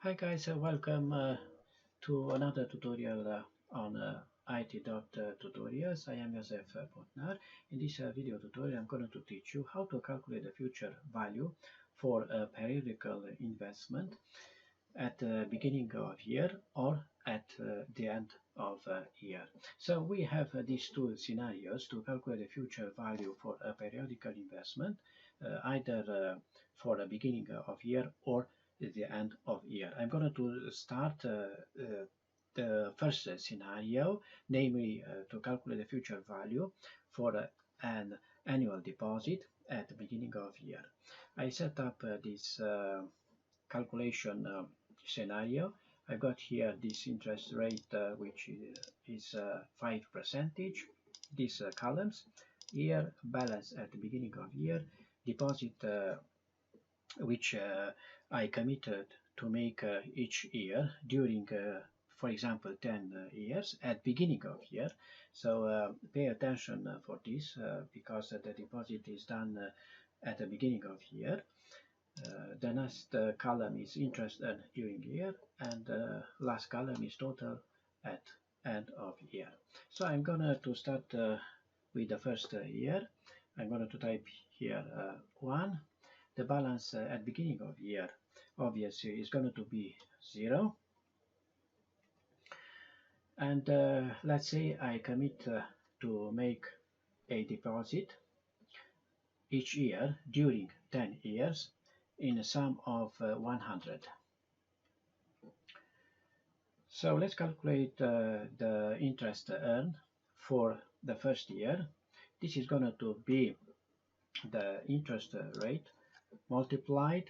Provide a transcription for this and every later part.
Hi guys, welcome to another tutorial on IT tutorials. I am Josef Botnar. In this video tutorial, I'm going to teach you how to calculate the future value for a periodical investment at the beginning of year or at the end of year. So we have these two scenarios to calculate the future value for a periodical investment, either for the beginning of year or the end of year. I'm going to start the first scenario, namely to calculate the future value for an annual deposit at the beginning of year. I set up this calculation scenario. I got here this interest rate, which is 5%. These columns here, balance at the beginning of year, deposit which I committed to make each year during, for example, 10 years at beginning of year. So pay attention for this because the deposit is done at the beginning of year. The next column is interest earned during year, and the last column is total at end of year. So I'm gonna to start with the first year. I'm going to type here 1. The balance at beginning of year obviously is going to be 0. And let's say I commit to make a deposit each year during 10 years in a sum of 100. So let's calculate the interest earned for the first year. This is going to be the interest rate multiplied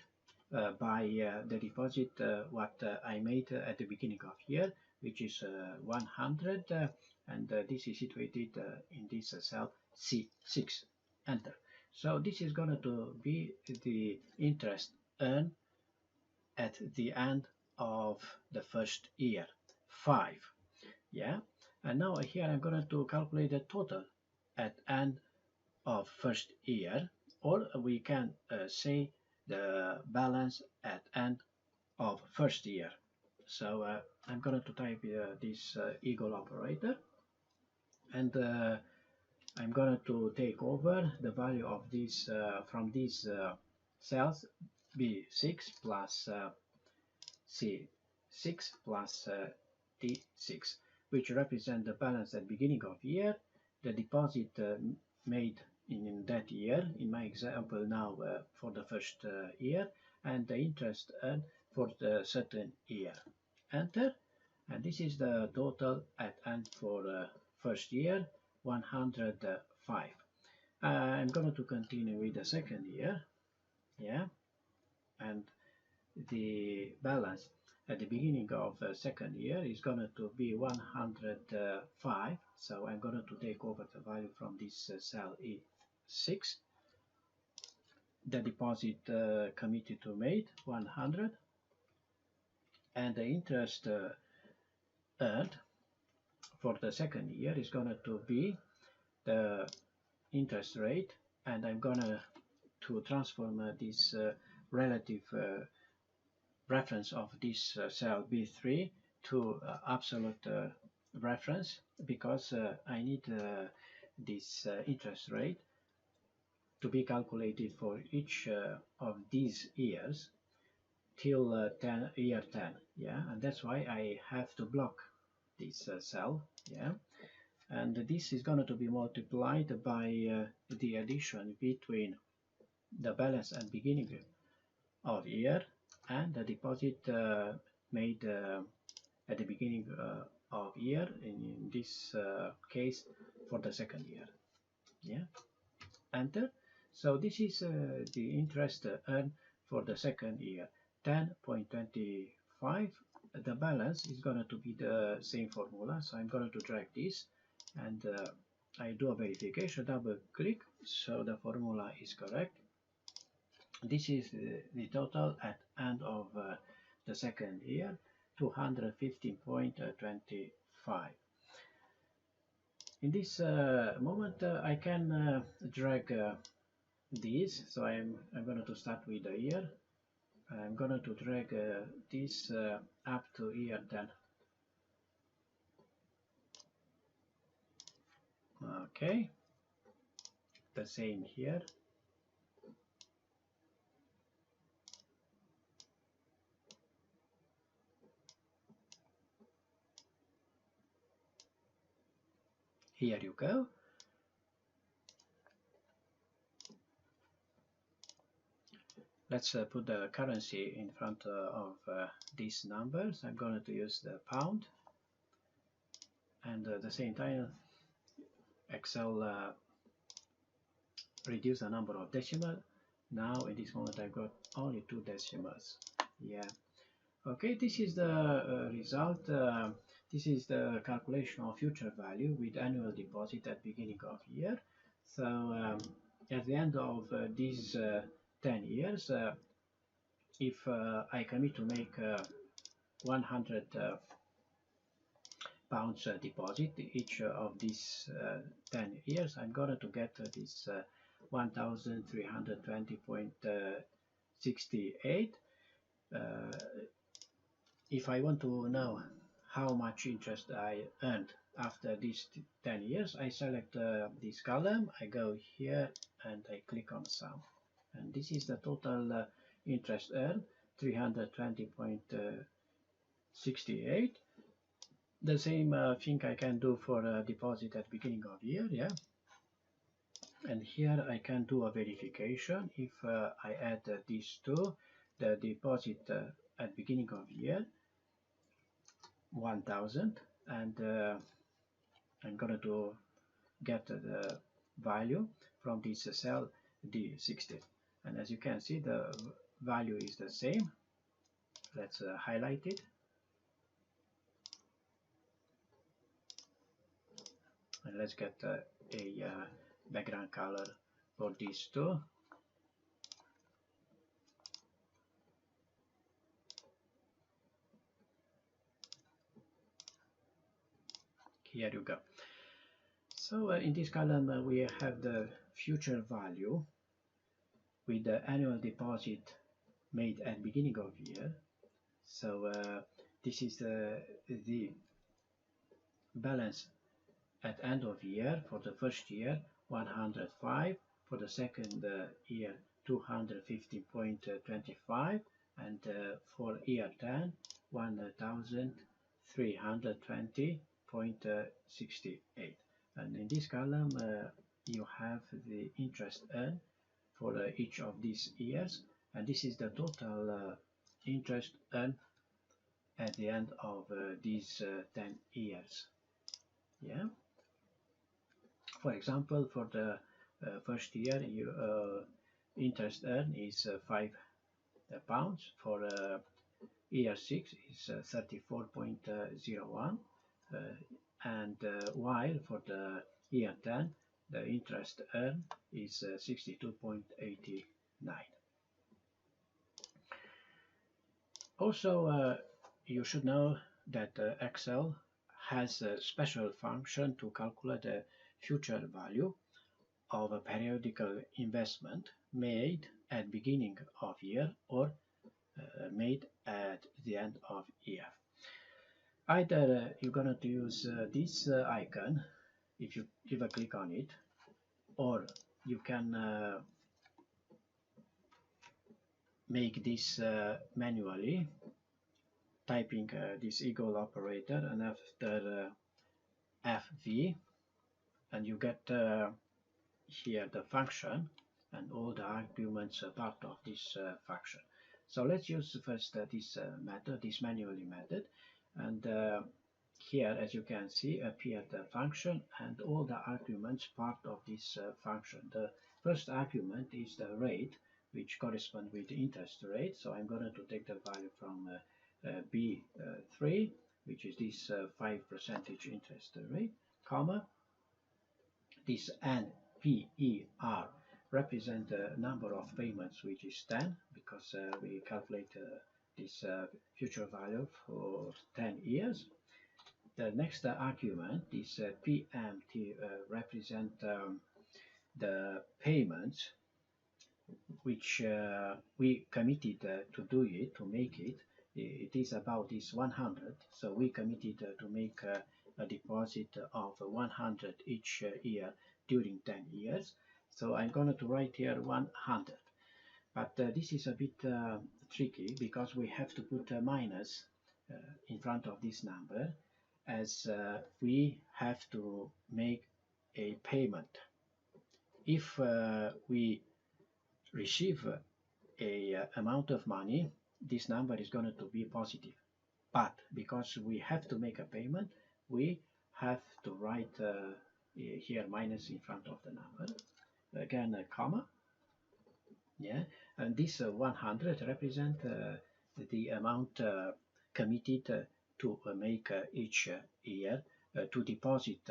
by the deposit what I made at the beginning of year, which is 100, and this is situated in this cell C6. Enter. So this is going to be the interest earned at the end of the first year, 5. Yeah, and now here I'm going to calculate the total at end of first year, or we can say the balance at end of first year. So I'm going to type this equal operator, and I'm going to take over the value of this from these cells B6 plus C6 plus D6, which represent the balance at beginning of year, the deposit made in that year, in my example now for the first year, and the interest earned for the certain year. Enter, and this is the total at end for first year, 105. I'm going to continue with the second year, yeah, and the balance at the beginning of second year is going to be 105. So I'm going to take over the value from this cell E6. The deposit committed to made 100, and the interest earned for the second year is going to be the interest rate, and I'm going to transform this relative reference of this cell B3 to absolute reference, because I need this interest rate to be calculated for each of these years till year 10, yeah, and that's why I have to block this cell, yeah, and this is going to be multiplied by the addition between the balance at beginning of year and the deposit made at the beginning of year, in this case for the second year, yeah. Enter. So this is the interest earned for the second year, 10.25. The balance is going to be the same formula, so I'm going to drag this, and I do a verification, double click, so the formula is correct. This is the total at end of the second year, 215.25. In this moment I can drag these, so I'm going to start with the year I'm going to drag this up to here then. Okay, the same here. Here you go. Let's put the currency in front of these numbers. I'm going to use the pound, and at the same time Excel reduce the number of decimal. Now in this moment I've got only 2 decimals. Yeah. Okay, this is the result. This is the calculation of future value with annual deposit at beginning of year. So at the end of these 10 years, if I commit to make 100 pounds deposit each of these 10 years, I'm going to get this 1320.68. If I want to know how much interest I earned after these 10 years, I select this column, I go here and I click on sum. And this is the total interest earned, 320.68. The same thing I can do for a deposit at beginning of year, yeah. And here I can do a verification. If I add these two, the deposit at beginning of year, 1000, and I'm going to get the value from this cell D60. And as you can see, the value is the same. Let's highlight it. And let's get a background color for these two. Here you go. So in this column we have the future value with the annual deposit made at beginning of year. So this is the balance at end of year. For the first year 105, for the second year 250.25, and for year 10 1320.68. And in this column you have the interest earned for each of these years, and this is the total interest earned at the end of these 10 years. Yeah. For example, for the first year, your interest earned is 5 pounds. For year 6 is 34.01, and while for the year 10 the interest earned is 62.89. Also you should know that Excel has a special function to calculate the future value of a periodical investment made at beginning of year or made at the end of year. Either you're going to use this icon if you give a click on it, or you can make this manually, typing this equal operator and after FV, and you get here the function and all the arguments are part of this function. So let's use first this method, this manually method, and here as you can see appear the function and all the arguments part of this function. The first argument is the rate, which corresponds with the interest rate, so I'm going to take the value from B3, which is this 5% interest rate, comma, this NPER represent the number of payments, which is 10, because we calculate this future value for 10 years. The next argument, this PMT, represent the payments which we committed to do it, to make it. It is about this 100. So we committed to make a deposit of 100 each year during 10 years. So I'm going to write here 100. But this is a bit tricky because we have to put a minus in front of this number, as we have to make a payment. If we receive a amount of money, this number is going to be positive. But because we have to make a payment, we have to write here minus in front of the number. Again, a comma. Yeah, and this 100 represent the amount committed to make each year, to deposit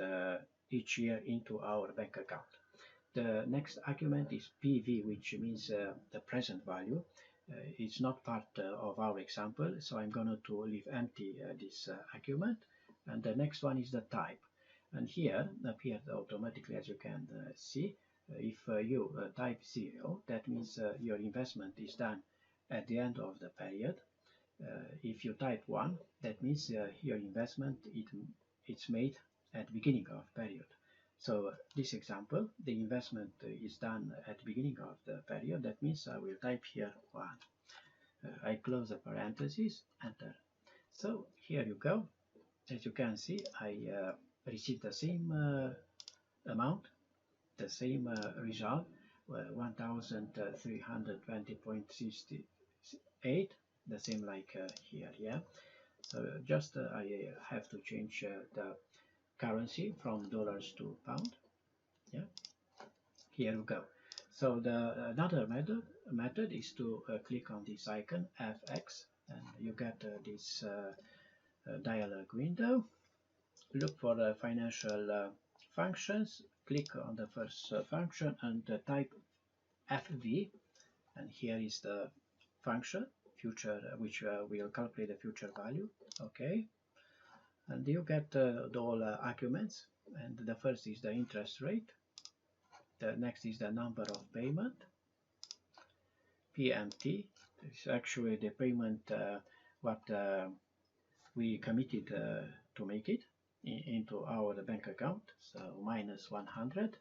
each year into our bank account. The next argument is PV, which means the present value. It's not part of our example, so I'm going to leave empty this argument. And the next one is the type. And here appeared automatically, as you can see. If you type 0, that means your investment is done at the end of the period. If you type 1, that means your investment it's made at the beginning of period. So this example, the investment is done at the beginning of the period. That means I will type here 1. I close the parentheses, enter. So here you go. As you can see, I received the same amount, the same result, 1320.68, the same like here, yeah. So just I have to change the currency from dollars to pound, yeah. Here we go. So the another method is to click on this icon FX, and you get this dialog window. Look for the financial functions, click on the first function and type FV, and here is the function future, which will calculate the future value. Okay, and you get all arguments, and the first is the interest rate, the next is the number of payment, PMT is actually the payment what we committed to make it into our bank account, so minus 100.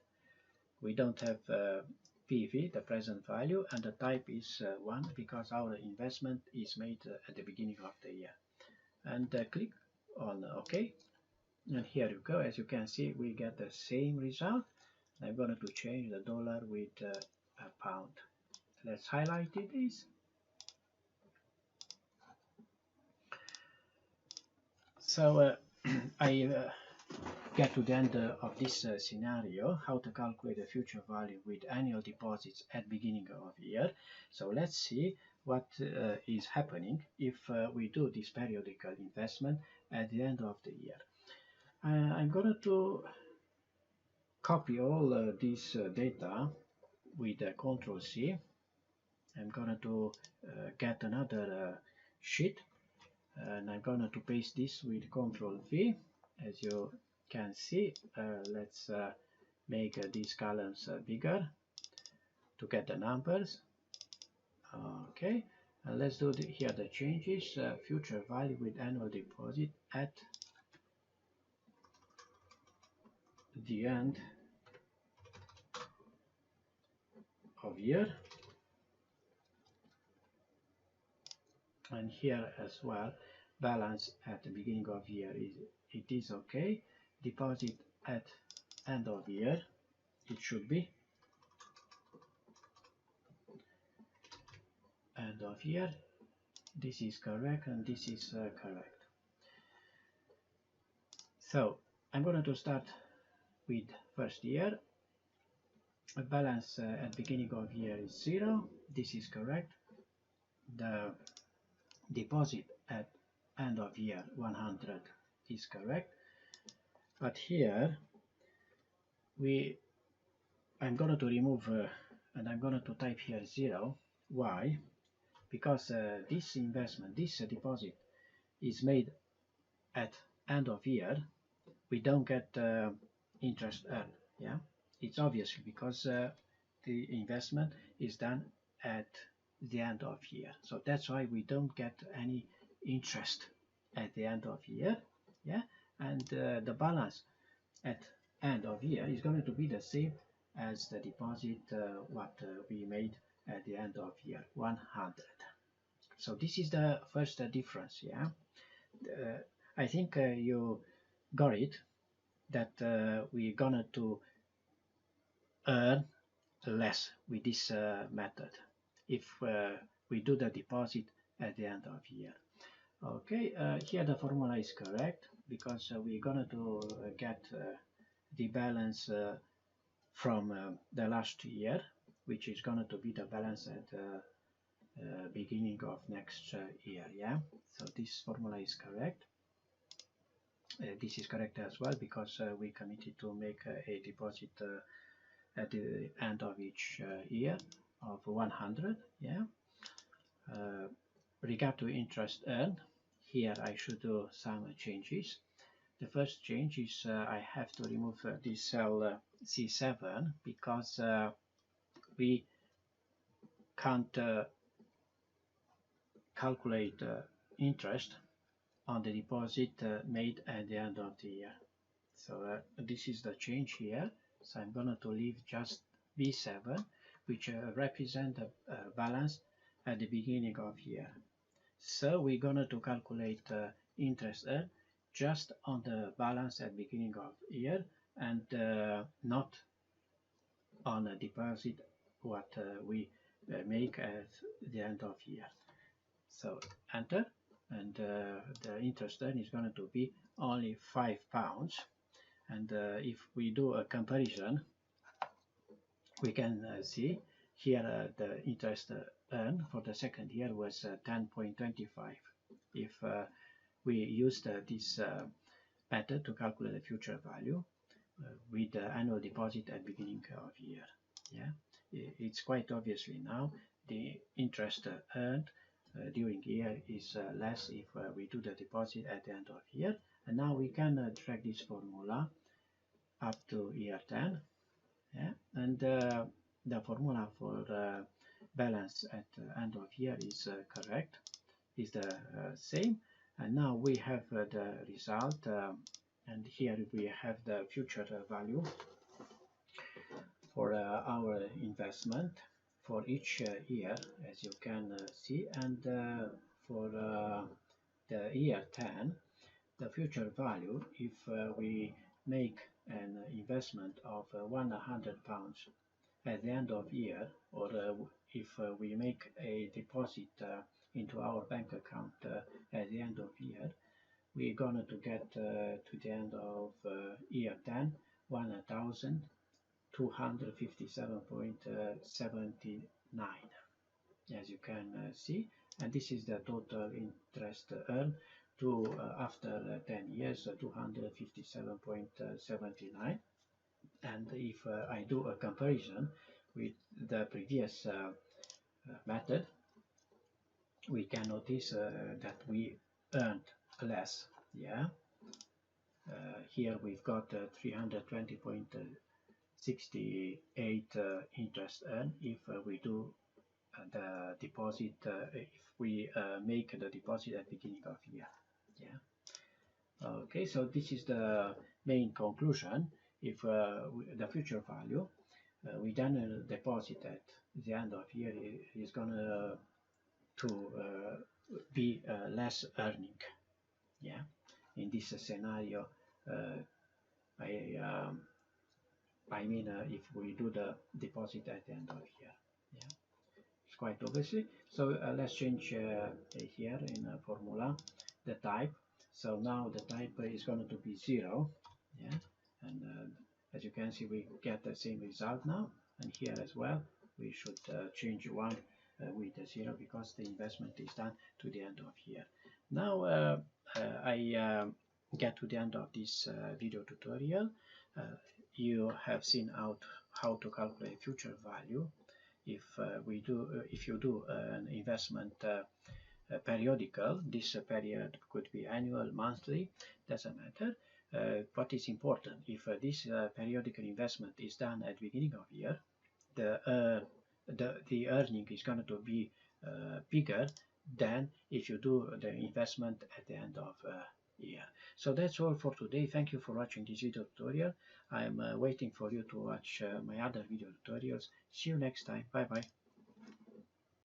We don't have PV, the present value, and the type is 1 because our investment is made at the beginning of the year. And click on OK. And here you go. As you can see, we get the same result. I'm going to change the dollar with a pound. Let's highlight this. So I get to the end of this scenario, how to calculate the future value with annual deposits at beginning of year. So let's see what is happening if we do this periodical investment at the end of the year. I'm going to copy all this data with Control C. I'm going to get another sheet, and I'm going to paste this with Control V. As you can see, let's make these columns bigger to get the numbers. Okay, and let's do here the changes. Future value with annual deposit at the end of year, and here as well balance at the beginning of year it is okay. Deposit at end of year, it should be end of year. This is correct and this is correct. So I'm going to start with first year. A balance at beginning of year is 0. This is correct. The deposit at end of year 100 is correct. But here I'm going to remove and I'm going to type here 0. Why? Because this investment, this deposit is made at end of year. We don't get interest earned. Yeah, it's obvious because the investment is done at the end of year. So that's why we don't get any interest at the end of year. Yeah, and the balance at end of year is going to be the same as the deposit what we made at the end of year, 100. So this is the first difference. Yeah, I think you got it, that we're gonna to earn less with this method if we do the deposit at the end of year. Okay, here the formula is correct because we're gonna to get the balance from the last year, which is gonna to be the balance at beginning of next year. Yeah, so this formula is correct. This is correct as well because we committed to make a deposit at the end of each year of 100. Yeah. Regard to interest earned, here I should do some changes. The first change is I have to remove this cell C7 because we can't calculate interest on the deposit made at the end of the year. So this is the change here. So I'm going to leave just B7, which represent the balance at the beginning of year. So we're going to calculate interest earned just on the balance at beginning of year and not on a deposit what we make at the end of year. So enter, and the interest earned is going to be only £5. And if we do a comparison, we can see here the interest earned for the second year was 10.25. If we used this method to calculate the future value with the annual deposit at beginning of year, yeah, it's quite obviously now the interest earned during year is less if we do the deposit at the end of year. And now we can drag this formula up to year 10, yeah, and the formula for balance at end of year is correct, is the same. And now we have the result, and here we have the future value for our investment for each year, as you can see. And for the year 10, the future value, if we make an investment of £100 at the end of year, or if we make a deposit into our bank account at the end of year, we're going to get to the end of year 10 1,257.79, as you can see. And this is the total interest earned to after 10 years, 257.79. And if I do a comparison with the previous method, we can notice that we earned less. Yeah, here we've got 320.68 interest earned if we do the deposit, if we make the deposit at beginning of year. Yeah. Okay, so this is the main conclusion. If the future value we done a deposit at the end of year is gonna to be less earning. Yeah, in this scenario, I mean if we do the deposit at the end of year. Yeah, it's quite obviously. So let's change here in formula the type. So now the type is going to be 0. Yeah, and as you can see, we get the same result now. And here as well, we should change 1 with the 0 because the investment is done to the end of year. Now I get to the end of this video tutorial. You have seen out how to calculate future value if if you do an investment periodical. This period could be annual, monthly, doesn't matter. What is important, if this periodical investment is done at the beginning of year, the earning is going to be bigger than if you do the investment at the end of year. So that's all for today. Thank you for watching this video tutorial. I'm waiting for you to watch my other video tutorials. See you next time. Bye bye.